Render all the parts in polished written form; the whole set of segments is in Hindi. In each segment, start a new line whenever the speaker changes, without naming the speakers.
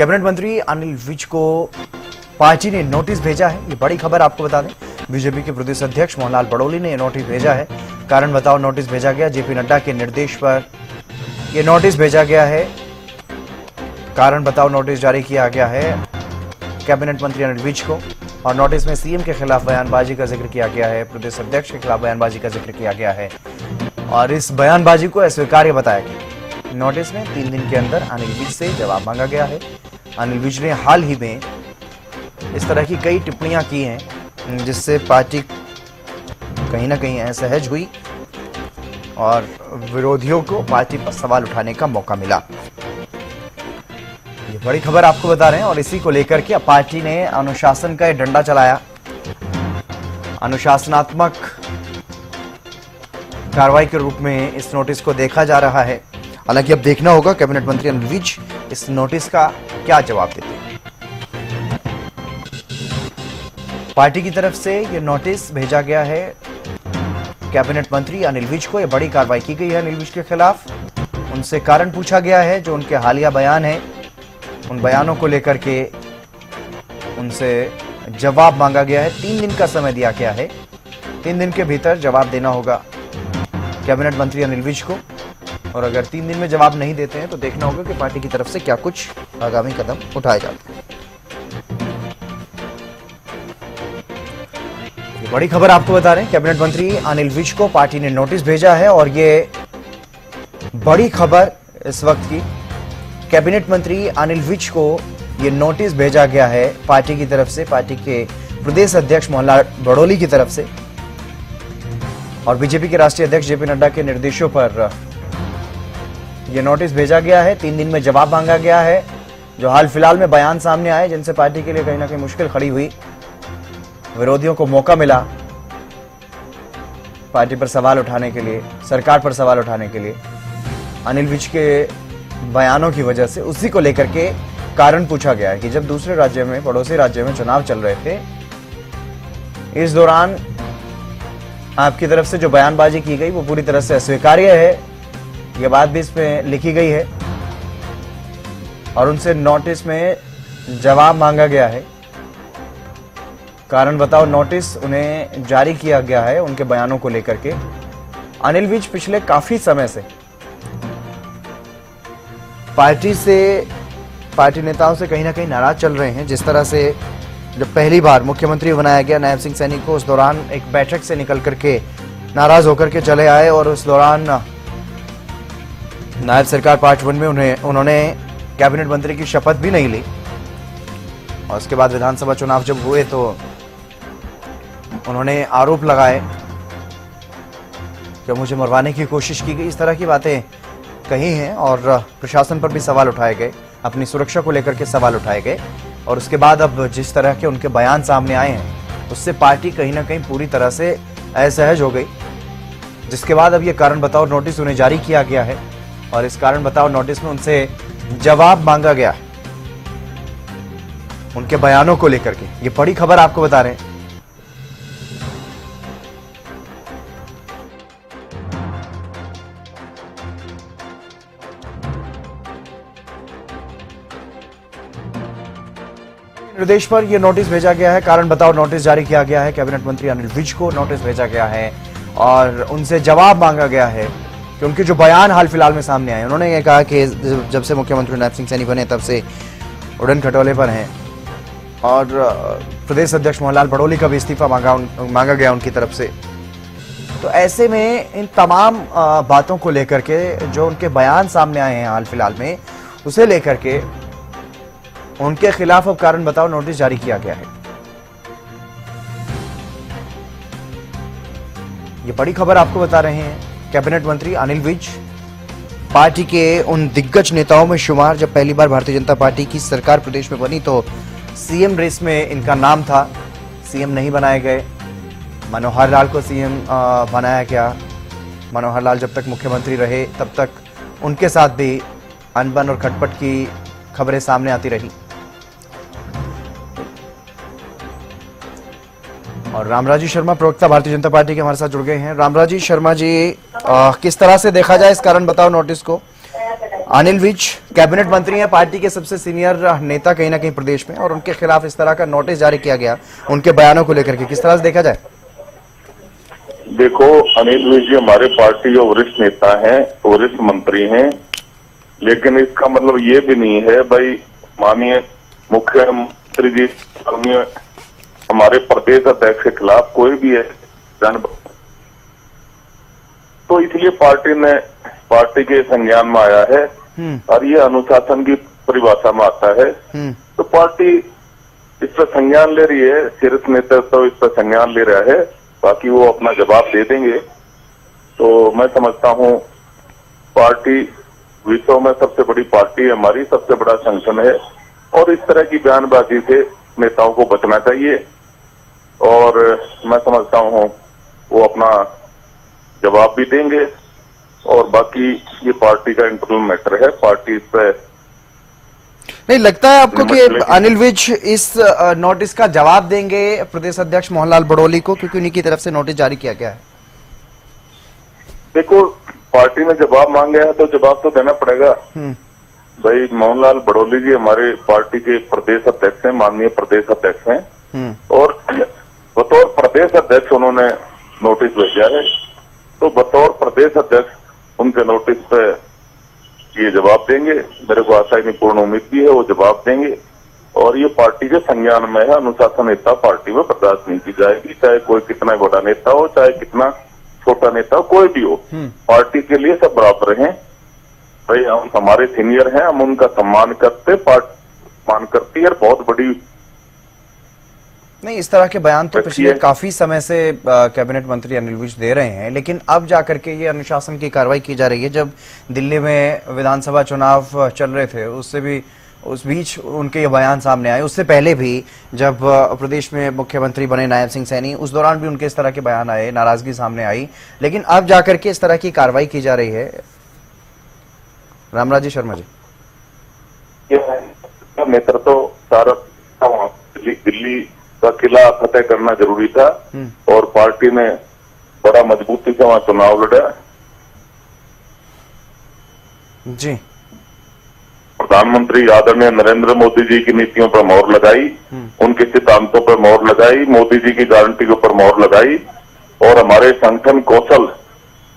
कैबिनेट मंत्री अनिल विज को पार्टी ने नोटिस भेजा है। ये बड़ी खबर आपको बता दें, बीजेपी के प्रदेश अध्यक्ष मोहनलाल बड़ोली ने नोटिस भेजा है। कारण बताओ नोटिस भेजा गया। जेपी नड्डा के निर्देश पर यह नोटिस भेजा गया है। कारण बताओ नोटिस जारी किया गया है कैबिनेट मंत्री अनिल विज को, और नोटिस में सीएम के खिलाफ बयानबाजी का जिक्र किया गया है, प्रदेश अध्यक्ष के खिलाफ बयानबाजी का जिक्र किया गया है और इस बयानबाजी को अस्वीकार्य बताया गया। नोटिस में 3 दिन के अंदर अनिल विज से जवाब मांगा गया है। अनिल विज ने हाल ही में इस तरह की कई टिप्पणियां की हैं जिससे पार्टी कहीं ना कहीं असहज हुई और विरोधियों को पार्टी पर सवाल उठाने का मौका मिला। ये बड़ी खबर आपको बता रहे हैं और इसी को लेकर के पार्टी ने अनुशासन का डंडा चलाया। अनुशासनात्मक कार्रवाई के रूप में इस नोटिस को देखा जा रहा है। हालांकि अब देखना होगा कैबिनेट मंत्री अनिल विज इस नोटिस का क्या जवाब देते हैं। पार्टी की तरफ से यह नोटिस भेजा गया है कैबिनेट मंत्री अनिल विज को। यह बड़ी कार्रवाई की गई है अनिल विज के खिलाफ। उनसे कारण पूछा गया है, जो उनके हालिया बयान है उन बयानों को लेकर के उनसे जवाब मांगा गया है। 3 दिन का समय दिया गया है। 3 दिन के भीतर जवाब देना होगा कैबिनेट मंत्री अनिल विज को, और अगर 3 दिन में जवाब नहीं देते हैं तो देखना होगा कि पार्टी की तरफ से क्या कुछ आगामी कदम उठाए जाते हैं। बड़ी खबर आपको बता रहे हैं, कैबिनेट मंत्री अनिल विज को पार्टी ने नोटिस भेजा है और ये बड़ी खबर इस वक्त की। कैबिनेट मंत्री अनिल विज को ये नोटिस भेजा गया है पार्टी की तरफ से, पार्टी के प्रदेश अध्यक्ष मोहनलाल बड़ोली की तरफ से, और बीजेपी के राष्ट्रीय अध्यक्ष जेपी नड्डा के निर्देशों पर यह नोटिस भेजा गया है। 3 दिन में जवाब मांगा गया है। जो हाल फिलहाल में बयान सामने आए जिनसे पार्टी के लिए कहीं ना कहीं मुश्किल खड़ी हुई, विरोधियों को मौका मिला पार्टी पर सवाल उठाने के लिए, सरकार पर सवाल उठाने के लिए, अनिल विज के बयानों की वजह से उसी को लेकर के कारण पूछा गया है कि जब दूसरे राज्य में, पड़ोसी राज्य में चुनाव चल रहे थे, इस दौरान आपकी तरफ से जो बयानबाजी की गई वो पूरी तरह से अस्वीकार्य है। यह बात भी इसमें लिखी गई है और उनसे नोटिस में जवाब मांगा गया है। कारण बताओ नोटिस उन्हें जारी किया गया है उनके बयानों को लेकर के। अनिल विज पिछले काफी समय से पार्टी नेताओं से कहीं ना कहीं नाराज चल रहे हैं। जिस तरह से जब पहली बार मुख्यमंत्री बनाया गया नायब सिंह सैनी को, उस दौरान एक बैठक से निकल करके नाराज होकर के चले आए और उस दौरान नायब सरकार पार्ट 1 में उन्होंने कैबिनेट मंत्री की शपथ भी नहीं ली, और उसके बाद विधानसभा चुनाव जब हुए तो उन्होंने आरोप लगाए कि मुझे मरवाने की कोशिश की गई, इस तरह की बातें कही हैं और प्रशासन पर भी सवाल उठाए गए, अपनी सुरक्षा को लेकर के सवाल उठाए गए। और उसके बाद अब जिस तरह के उनके बयान सामने आए हैं उससे पार्टी कहीं ना कहीं पूरी तरह से असहज हो गई, जिसके बाद अब ये कारण बताओ नोटिस उन्हें जारी किया गया है और इस कारण बताओ नोटिस में उनसे जवाब मांगा गया है उनके बयानों को लेकर के। ये बड़ी खबर आपको बता रहे हैं। निर्देश पर यह नोटिस भेजा गया है। कारण बताओ नोटिस जारी किया गया है। कैबिनेट मंत्री अनिल विज को नोटिस भेजा गया है और उनसे जवाब मांगा गया है कि उनके जो बयान हाल फिलहाल में सामने आए, उन्होंने ये कहा कि जब से मुख्यमंत्री नायब सिंह सैनी बने तब से उड़न खटोले पर हैं और प्रदेश अध्यक्ष मोहनलाल बड़ोली का भी इस्तीफा मांगा गया उनकी तरफ से। तो ऐसे में इन तमाम बातों को लेकर के जो उनके बयान सामने आए हैं हाल फिलहाल में, उसे लेकर के उनके खिलाफ अब कारण बताओ नोटिस जारी किया गया है। ये बड़ी खबर आपको बता रहे हैं। कैबिनेट मंत्री अनिल विज पार्टी के उन दिग्गज नेताओं में शुमार। जब पहली बार भारतीय जनता पार्टी की सरकार प्रदेश में बनी तो सीएम रेस में इनका नाम था, सीएम नहीं बनाए गए। मनोहर लाल को सीएम बनाया गया। मनोहर लाल जब तक मुख्यमंत्री रहे तब तक उनके साथ भी अनबन और खटपट की खबरें सामने आती रही। और रामराजी शर्मा प्रवक्ता भारतीय जनता पार्टी के हमारे साथ जुड़ गए हैं। रामराजी शर्मा जी, किस तरह से देखा जाए इस कारण बताओ नोटिस को? अनिल विज कैबिनेट मंत्री हैं, पार्टी के सबसे सीनियर नेता कहीं ना कहीं प्रदेश में, और उनके खिलाफ इस तरह का नोटिस जारी किया गया उनके बयानों को लेकर के, किस तरह से देखा जाए?
देखो, अनिल विज जी हमारे पार्टी के वरिष्ठ नेता हैं, वरिष्ठ मंत्री हैं, लेकिन इसका मतलब ये भी नहीं है भाई माननीय मुख्यमंत्री जी हमारे प्रदेश अध्यक्ष के खिलाफ कोई भी है तो इसलिए पार्टी के संज्ञान में आया है और ये अनुशासन की परिभाषा में आता है। तो पार्टी इस पर संज्ञान ले रही है, शीर्ष नेतृत्व तो इस पर संज्ञान ले रहा है, बाकी वो अपना जवाब दे देंगे। तो मैं समझता हूँ पार्टी विश्व में सबसे बड़ी पार्टी है, हमारी सबसे बड़ा संगठन है, और इस तरह की बयानबाजी से नेताओं को बचना चाहिए। और मैं समझता हूँ वो अपना जवाब भी देंगे, और बाकी ये पार्टी का इंटरनल मैटर है, पार्टी इस पे
नहीं लगता है आपको कि अनिल विज इस नोटिस का जवाब देंगे प्रदेश अध्यक्ष मोहनलाल बड़ोली को, क्योंकि उन्हीं की तरफ से नोटिस जारी किया गया है?
देखो, पार्टी ने जवाब मांगा है तो जवाब तो देना पड़ेगा। भाई मोहनलाल बड़ोली जी हमारे पार्टी के प्रदेश अध्यक्ष हैं, माननीय प्रदेश अध्यक्ष हैं, और बतौर प्रदेश अध्यक्ष उन्होंने नोटिस भेजा है, तो बतौर प्रदेश अध्यक्ष उनके नोटिस पे ये जवाब देंगे। मेरे को आशा नहीं, पूर्ण उम्मीद भी है वो जवाब देंगे, और ये पार्टी के संज्ञान में है। अनुशासन नेता पार्टी में बर्दाश्त नहीं की जाएगी, चाहे कोई कितना बड़ा नेता हो, चाहे कितना छोटा नेता हो, कोई भी हो, पार्टी के लिए सब बराबर हैं। भाई हम हमारे सीनियर हैं, हम उनका सम्मान करते, पार्टी सम्मान करती है, और बहुत बड़ी
नहीं, इस तरह के बयान तो पिछले काफी समय से कैबिनेट मंत्री अनिल विज दे रहे हैं, लेकिन अब जाकर के ये अनुशासन की कार्रवाई की जा रही है। जब दिल्ली में विधानसभा चुनाव चल रहे थे उससे भी उस बीच उनके ये बयान सामने आए, उससे पहले भी जब प्रदेश में मुख्यमंत्री बने नायब सिंह सैनी, उस दौरान भी उनके इस तरह के बयान आए, नाराजगी सामने आई, लेकिन अब जाकर के इस तरह की कार्रवाई की जा रही है। रामराज जी शर्मा जी,
नेतृत्व सारा दिल्ली का किला फतेह करना जरूरी था, और पार्टी ने बड़ा मजबूती से वहां चुनाव लड़ा
जी।
प्रधानमंत्री आदरणीय नरेंद्र मोदी जी की नीतियों पर मोहर लगाई, उनके सिद्धांतों पर मोहर लगाई, मोदी जी की गारंटी के ऊपर मोहर लगाई, और हमारे संगठन कौशल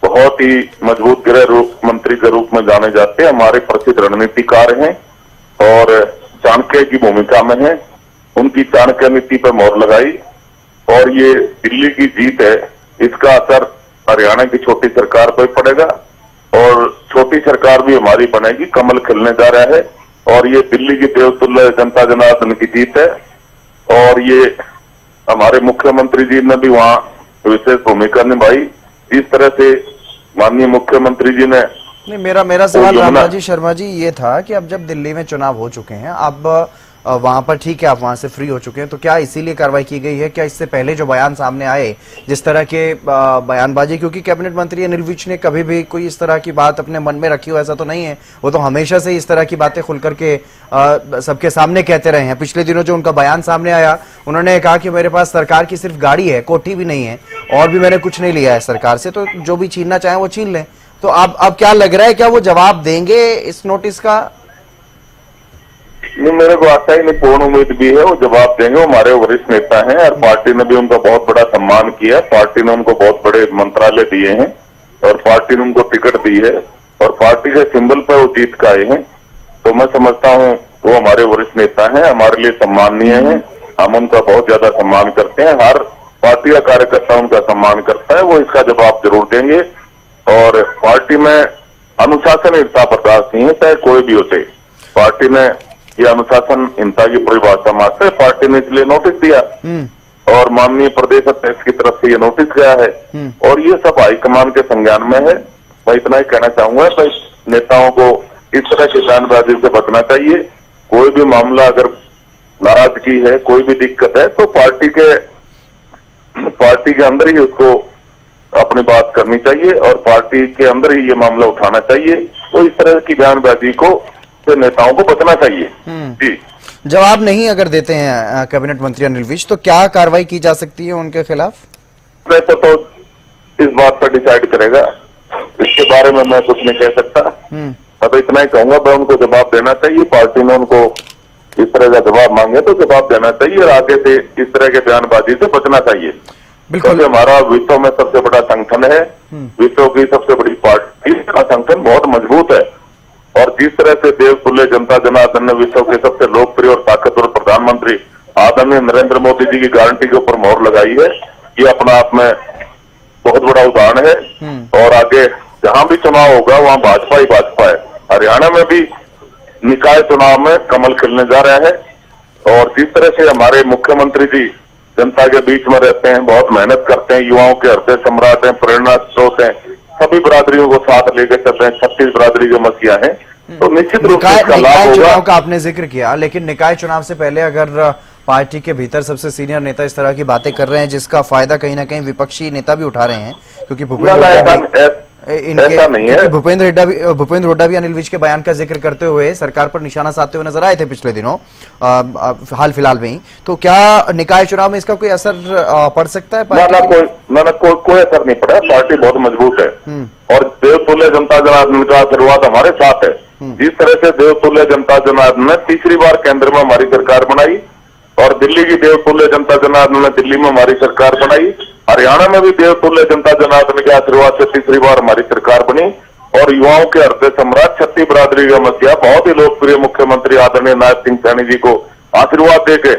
बहुत ही मजबूत गृह मंत्री के रूप में जाने जाते हैं, हमारे प्रसिद्ध रणनीतिकार हैं और चाणक्य की भूमिका में हैं। उनकी चाणक्य नीति पर मोहर लगाई, और ये दिल्ली की जीत है, इसका असर हरियाणा की छोटी सरकार पर पड़ेगा, और छोटी सरकार भी हमारी बनेगी, कमल खिलने जा रहा है, और ये दिल्ली की देवतुल्य जनता जनार्दन की जीत है। और ये हमारे मुख्यमंत्री जी ने भी वहां विशेष भूमिका निभाई, जिस तरह से माननीय मुख्यमंत्री जी ने।
नहीं, मेरा सवाल रामराज शर्मा जी ये था कि अब जब दिल्ली में चुनाव हो चुके हैं, अब वहां पर ठीक है आप वहां से फ्री हो चुके हैं, तो क्या इसीलिए कार्रवाई की गई है? क्या इससे पहले जो बयान सामने आए, जिस तरह के बयानबाजी, क्योंकि कैबिनेट मंत्री अनिल विज ने कभी भी कोई इस तरह की बात अपने मन में रखी हो ऐसा तो नहीं है, वो तो हमेशा से इस तरह की बातें खुल करके सबके सामने कहते रहे हैं। पिछले दिनों जो उनका बयान सामने आया, उन्होंने कहा कि मेरे पास सरकार की सिर्फ गाड़ी है, कोठी भी नहीं है, और भी मैंने कुछ नहीं लिया है सरकार से, तो जो भी छीनना चाहे वो छीन लें। तो अब क्या लग रहा है, क्या वो जवाब देंगे इस नोटिस का?
नहीं, मेरे को आशा ही नहीं, पूर्ण उम्मीद भी है वो जवाब देंगे। वो हमारे वरिष्ठ नेता हैं, और पार्टी ने भी उनका बहुत बड़ा सम्मान किया, पार्टी ने उनको बहुत बड़े मंत्रालय दिए हैं, और पार्टी ने उनको टिकट दी है, और पार्टी के सिंबल पर वो जीत का आए हैं। तो मैं समझता हूँ वो हमारे वरिष्ठ नेता हैं, हमारे लिए सम्माननीय हैं, हम उनका बहुत ज्यादा सम्मान करते हैं, हर पार्टी का कार्यकर्ता उनका सम्मान करता है, वो इसका जवाब जरूर देंगे। और पार्टी में अनुशासनहीनता बर्दाश्त नहीं है, चाहे कोई भी होते। पार्टी ने ये अनुशासनहीनता की परिभाषा मात्र, पार्टी ने इसलिए नोटिस दिया, और माननीय प्रदेश अध्यक्ष की तरफ से ये नोटिस गया है, और ये सब हाईकमान के संज्ञान में है। मैं इतना ही कहना चाहूंगा, भाई नेताओं को इस तरह की बयानबाजी से बचना चाहिए। कोई भी मामला अगर नाराजगी है, कोई भी दिक्कत है, तो पार्टी के अंदर ही उसको अपनी बात करनी चाहिए, और पार्टी के अंदर ही ये मामला उठाना चाहिए। तो इस तरह की बयानबाजी को से नेताओं को बचना चाहिए। जी,
जवाब नहीं अगर देते हैं कैबिनेट मंत्री अनिल विज, तो क्या कार्रवाई की जा सकती है उनके खिलाफ?
वैसे तो इस बात पर डिसाइड करेगा, इसके बारे में मैं कुछ नहीं कह सकता। मैं तो इतना ही कहूंगा, मैं उनको जवाब देना चाहिए। पार्टी ने उनको इस तरह का जवाब मांगे तो जवाब देना चाहिए और आगे से इस तरह के बयानबाजी से बचना चाहिए।
बिल्कुल।
क्योंकि हमारा विश्व में सबसे बड़ा संगठन है, विश्व की सबसे बड़ी पार्टी, इसका संगठन बहुत मजबूत है। और जिस तरह से देवतुल्य जनता जनार्दन ने विश्व के सबसे लोकप्रिय और ताकतवर प्रधानमंत्री आदरणीय नरेंद्र मोदी जी की गारंटी के ऊपर मोहर लगाई है, ये अपना आप में बहुत बड़ा उदाहरण है। और आगे जहां भी चुनाव होगा वहां भाजपा ही भाजपा है। हरियाणा में भी निकाय चुनाव में कमल खिलने जा रहा है। और जिस तरह से हमारे मुख्यमंत्री जी जनता के बीच में रहते हैं, बहुत मेहनत करते हैं, युवाओं के हृदय सम्राट हैं, प्रेरणा स्रोत हैं, सभी बिरादरियों को साथ लेकर चलते हैं, 36 बिरादरी के मसीहा हैं, तो निश्चित रूप से इसका लाभ होगा।
चुनाव का आपने जिक्र किया, लेकिन निकाय चुनाव से पहले अगर पार्टी के भीतर सबसे सीनियर नेता इस तरह की बातें कर रहे हैं जिसका फायदा कहीं ना कहीं विपक्षी नेता भी उठा रहे हैं, क्योंकि भूपेंद्र हुड्डा भी अनिल विज के बयान का जिक्र करते हुए सरकार पर निशाना साधते हुए नजर आए थे पिछले दिनों, हाल फिलहाल में ही। तो क्या निकाय चुनाव में इसका कोई असर पड़ सकता है?
कोई असर नहीं पड़ा। पार्टी बहुत मजबूत है और देवतुल्य जनता जनार्दन का आशीर्वाद हमारे साथ है। जिस तरह से देवतुल्य जनता जनार्दन ने तीसरी बार केंद्र में हमारी सरकार बनाई और दिल्ली की देवतुल्य जनता जनार्दन ने दिल्ली में हमारी सरकार बनाई, हरियाणा में भी देवतुल्य जनता जनार्दन के आशीर्वाद से तीसरी बार हमारी सरकार बनी और युवाओं के हृदय सम्राट 36 बिरादरी का मसीहा, बहुत ही लोकप्रिय मुख्यमंत्री आदरणीय नायब सिंह सैनी जी को आशीर्वाद देके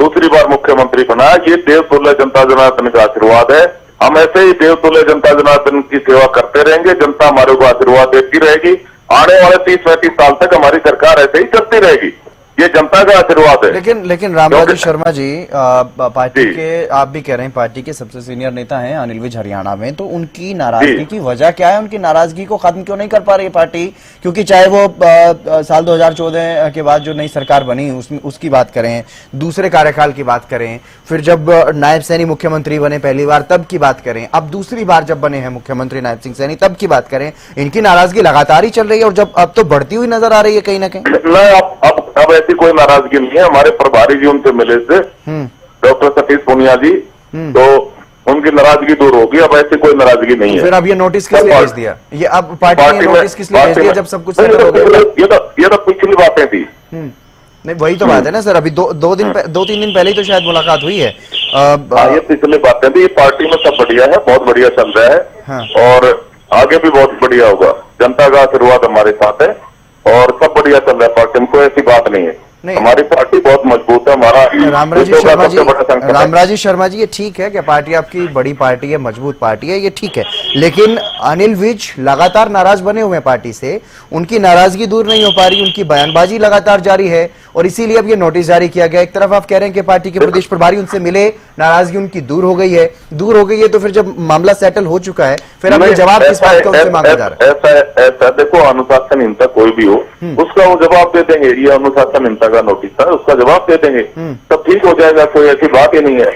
दूसरी बार मुख्यमंत्री बनाया। ये देवतुल्य जनता जनार्दन का आशीर्वाद है। हम ऐसे ही देवतुल्य जनता जनार्दन की सेवा करते रहेंगे, जनता हमारे को आशीर्वाद देती रहेगी। आने वाले 30-35 साल तक हमारी सरकार ऐसे ही चलती रहेगी, ये जनता का आशीर्वाद है।
लेकिन रामराजू शर्मा जी, पार्टी के, आप भी कह रहे हैं पार्टी के सबसे सीनियर नेता हैं अनिल विज हरियाणा में, तो उनकी नाराजगी की वजह क्या है? उनकी नाराजगी को खत्म क्यों नहीं कर पा रही है पार्टी? क्योंकि चाहे वो साल 2014 के बाद जो नई सरकार बनी उसकी बात करें, दूसरे कार्यकाल की बात करें, फिर जब नायब सैनी मुख्यमंत्री बने पहली बार तब की बात करें, अब दूसरी बार जब बने हैं मुख्यमंत्री नायब सिंह सैनी तब की बात करें, इनकी नाराजगी लगातार ही चल रही है और जब अब तो बढ़ती हुई नजर आ रही है कहीं ना कहीं।
अब ऐसी कोई नाराजगी नहीं है। हमारे प्रभारी जी उनसे मिले थे, डॉक्टर सतीश पूनिया जी, तो उनकी नाराजगी दूर होगी। अब ऐसी कोई नाराजगी नहीं है।
फिर अब ये नोटिस किस लिए भेज दिया? ये अब पार्टी ने नोटिस किस लिए भेज दिया जब सब कुछ सेटल हो गया?
ये तो पिछली बातें थी।
नहीं, वही तो बात है ना सर। अभी 2-3 दिन पहले ही तो शायद मुलाकात हुई है।
ये पिछली बातें थी। पार्टी में सब बढ़िया है, बहुत बढ़िया चल रहा है।
हाँ।
और आगे भी बहुत बढ़िया होगा। जनता का आशीर्वाद हमारे साथ है और सब बढ़िया चल रहा है। पार्टी में कोई ऐसी बात नहीं है। हमारी पार्टी बहुत मजबूत है। हमारा
रामराजी शर्मा जी, ये ठीक है कि पार्टी आपकी बड़ी पार्टी है, मजबूत पार्टी है, ये ठीक है, लेकिन अनिल विज लगातार नाराज बने हुए हैं पार्टी से, उनकी नाराजगी दूर नहीं हो पा रही, उनकी बयानबाजी लगातार जारी है और इसीलिए अब ये नोटिस जारी किया गया। एक तरफ आप कह रहे हैं कि पार्टी के प्रदेश प्रभारी उनसे मिले, नाराजगी उनकी दूर हो गई है, तो फिर जब मामला सेटल हो चुका है फिर अब जवाब किस बात का उनसे मांगा जा रहा है?
ऐसा देखो, अनुशासनहीनता कोई भी हो उसका वो जवाब दे देंगे। ये अनुशासनहीनता का नोटिस था, उसका जवाब दे देंगे, तब ठीक हो जाएगा। कोई ऐसी बात ही नहीं है।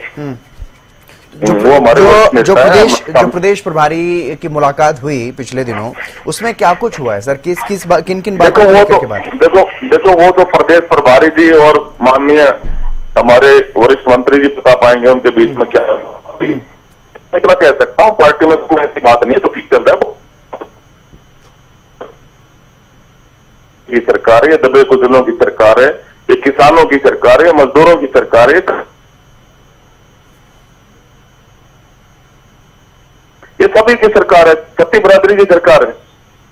वो हमारे
जो प्रदेश प्रभारी की मुलाकात हुई पिछले दिनों, उसमें क्या कुछ हुआ है सर? किन बातों की बात है?
देखो वो तो प्रदेश प्रभारी जी और माननीय हमारे वरिष्ठ मंत्री जी बता पाएंगे उनके बीच में क्या है। इतना कह सकता हूँ, पार्टी में कोई ऐसी बात नहीं है, तो ठीक चल रहा है। की सरकार है, दबे कुचलों की सरकार है, ये किसानों की सरकार है, मजदूरों की सरकार है, ये सभी की सरकार है, छत्ती बिरादरी की सरकार है।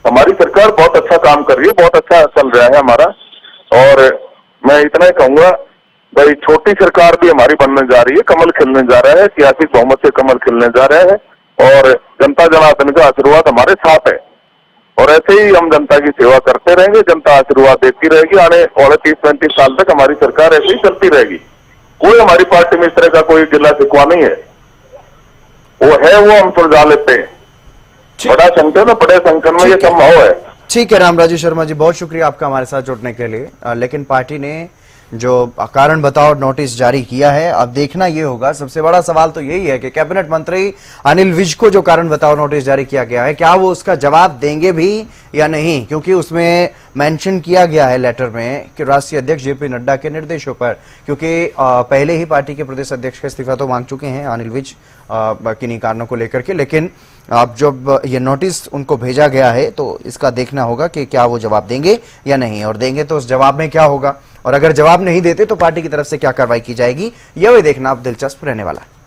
हमारी सरकार बहुत अच्छा काम कर रही है, बहुत अच्छा चल रहा है हमारा। और मैं इतना ही कहूंगा भाई, छोटी सरकार भी हमारी बनने जा रही है, कमल खिलने जा रहा है, सियासी बहुमत से कमल खिलने जा रहा है और जनता जनार्दन का आशीर्वाद हमारे साथ है। और ऐसे ही हम जनता की सेवा करते रहेंगे, जनता आशीर्वाद देती रहेगी। आने वाले 30-35 साल तक हमारी सरकार ऐसे ही चलती रहेगी। कोई हमारी पार्टी में इस तरह का कोई गिला शिकवा नहीं है। वो है वो हम सुलझा लेते हैं। बड़ा संगठन है, बड़े संगठन में ये संभव है।
ठीक है रामराजू शर्मा जी, बहुत शुक्रिया आपका हमारे साथ जुड़ने के लिए। लेकिन पार्टी ने जो कारण बताओ नोटिस जारी किया है, अब देखना ये होगा, सबसे बड़ा सवाल तो यही है कि कैबिनेट मंत्री अनिल विज को जो कारण बताओ नोटिस जारी किया गया है, क्या वो उसका जवाब देंगे भी या नहीं, क्योंकि उसमें मेंशन किया गया है लेटर में कि राष्ट्रीय अध्यक्ष जेपी नड्डा के निर्देशों पर, क्योंकि पहले ही पार्टी के प्रदेश अध्यक्ष का इस्तीफा तो मांग चुके हैं अनिल विज किन्हीं कारणों को लेकर के, लेकिन अब जब ये नोटिस उनको भेजा गया है तो इसका देखना होगा कि क्या वो जवाब देंगे या नहीं, और देंगे तो उस जवाब में क्या होगा, और अगर जवाब नहीं देते तो पार्टी की तरफ से क्या कार्रवाई की जाएगी, यह भी देखना अब दिलचस्प रहने वाला है।